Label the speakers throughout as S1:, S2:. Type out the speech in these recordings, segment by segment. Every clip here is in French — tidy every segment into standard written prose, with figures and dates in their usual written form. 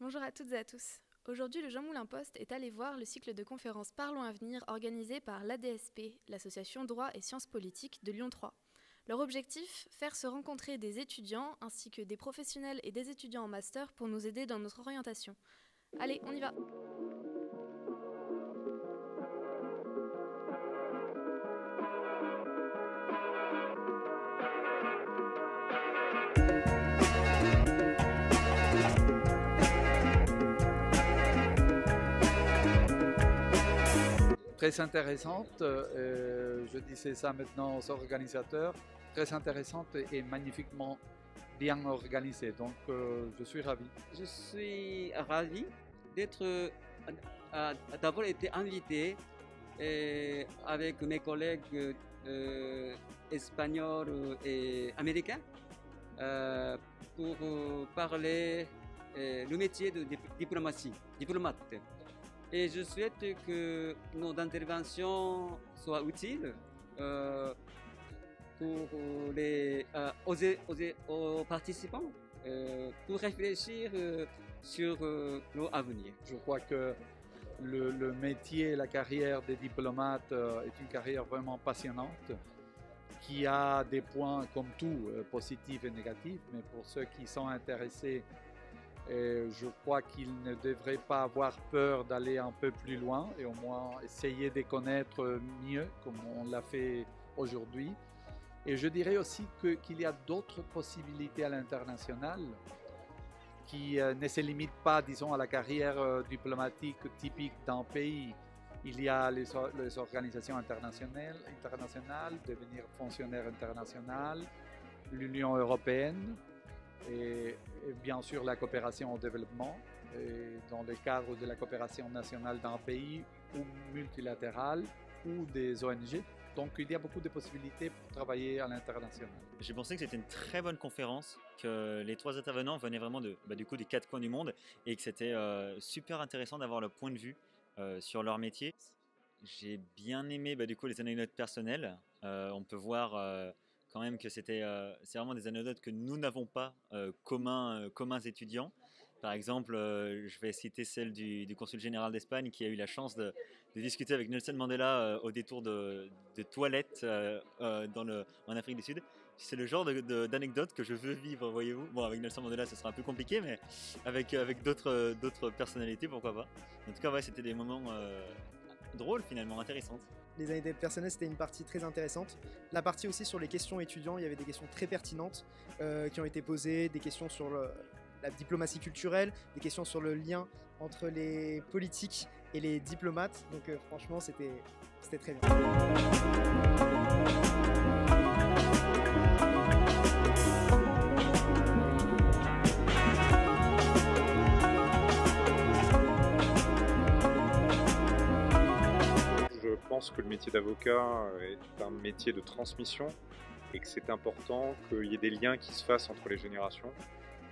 S1: Bonjour à toutes et à tous. Aujourd'hui, le Jean Moulin Post est allé voir le cycle de conférences Parlons Avenir organisé par l'ADSP, l'Association Droit et Sciences Politiques de Lyon 3. Leur objectif, faire se rencontrer des étudiants ainsi que des professionnels et des étudiants en master pour nous aider dans notre orientation. Allez, on y va!
S2: Très intéressante, je disais ça maintenant aux organisateurs, très intéressante et magnifiquement bien organisée, donc je suis ravi.
S3: Je suis ravi d'être, d'avoir été invité avec mes collègues espagnols et américains pour parler le métier de diplomate. Et je souhaite que nos interventions soient utiles aux participants pour réfléchir sur leur avenir.
S2: Je crois que le métier, la carrière des diplomates est une carrière vraiment passionnante qui a des points comme tout, positifs et négatifs, mais pour ceux qui sont intéressés, je crois qu'ils ne devraient pas avoir peur d'aller un peu plus loin et au moins essayer de connaître mieux comme on l'a fait aujourd'hui. Et je dirais aussi qu'il y a d'autres possibilités à l'international qui ne se limitent pas, disons, à la carrière diplomatique typique d'un pays. Il y a les organisations internationales, devenir fonctionnaire international, l'Union européenne, et bien sûr la coopération au développement dans le cadre de la coopération nationale d'un pays ou multilatérale ou des ONG. Donc il y a beaucoup de possibilités pour travailler à l'international.
S4: J'ai pensé que c'était une très bonne conférence, que les trois intervenants venaient vraiment du coup des quatre coins du monde et que c'était super intéressant d'avoir leur point de vue sur leur métier. J'ai bien aimé du coup les anecdotes personnelles. On peut voir quand même que c'est vraiment des anecdotes que nous n'avons pas communs étudiants. Par exemple, je vais citer celle du consul général d'Espagne qui a eu la chance de discuter avec Nelson Mandela au détour de toilettes en Afrique du Sud. C'est le genre d'anecdote que je veux vivre, voyez-vous. Bon, avec Nelson Mandela, ce sera un peu compliqué, mais avec d'autres personnalités, pourquoi pas. En tout cas, ouais, c'était des moments drôles finalement, intéressantes.
S5: Les anecdotes personnelles, c'était une partie très intéressante. La partie aussi sur les questions étudiants, il y avait des questions très pertinentes qui ont été posées, des questions sur la diplomatie culturelle, des questions sur le lien entre les politiques et les diplomates. Donc franchement, c'était très bien.
S6: Je pense que le métier d'avocat est un métier de transmission et que c'est important qu'il y ait des liens qui se fassent entre les générations.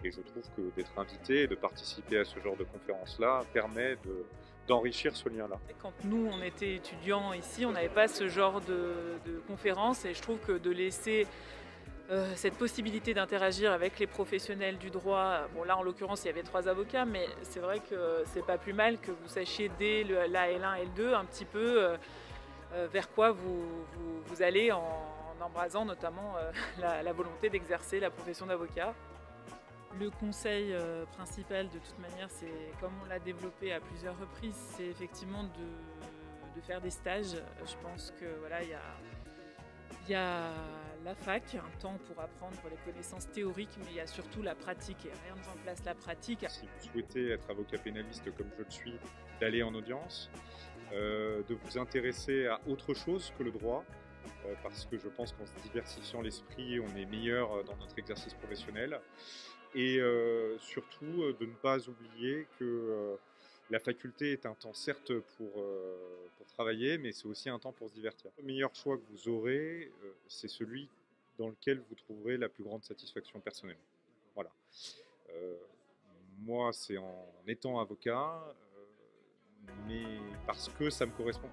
S6: Et je trouve que d'être invité et de participer à ce genre de conférence-là permet d'enrichir ce lien-là.
S7: Quand nous, on était étudiants ici, on n'avait pas ce genre de conférence et je trouve que de laisser cette possibilité d'interagir avec les professionnels du droit, bon là en l'occurrence il y avait 3 avocats, mais c'est vrai que c'est pas plus mal que vous sachiez dès la L1 et L2 un petit peu vers quoi vous allez en embrasant notamment la volonté d'exercer la profession d'avocat. Le conseil principal de toute manière, c'est comme on l'a développé à plusieurs reprises, c'est effectivement de faire des stages. Je pense que voilà, il y a la fac, un temps pour apprendre les connaissances théoriques, mais il y a surtout la pratique et rien ne remplace la pratique.
S6: Si vous souhaitez être avocat pénaliste comme je le suis, d'aller en audience, de vous intéresser à autre chose que le droit, parce que je pense qu'en se diversifiant l'esprit, on est meilleur dans notre exercice professionnel. Et surtout de ne pas oublier que la faculté est un temps certes pour travailler, mais c'est aussi un temps pour se divertir. Le meilleur choix que vous aurez, c'est celui dans lequel vous trouverez la plus grande satisfaction personnelle. Voilà. Moi, c'est en étant avocat, mais parce que ça me correspond.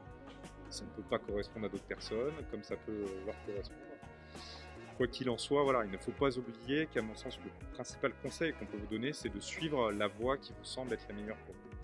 S6: Ça ne peut pas correspondre à d'autres personnes, comme ça peut leur correspondre. Quoi qu'il en soit, voilà, il ne faut pas oublier qu'à mon sens, le principal conseil qu'on peut vous donner, c'est de suivre la voie qui vous semble être la meilleure pour vous.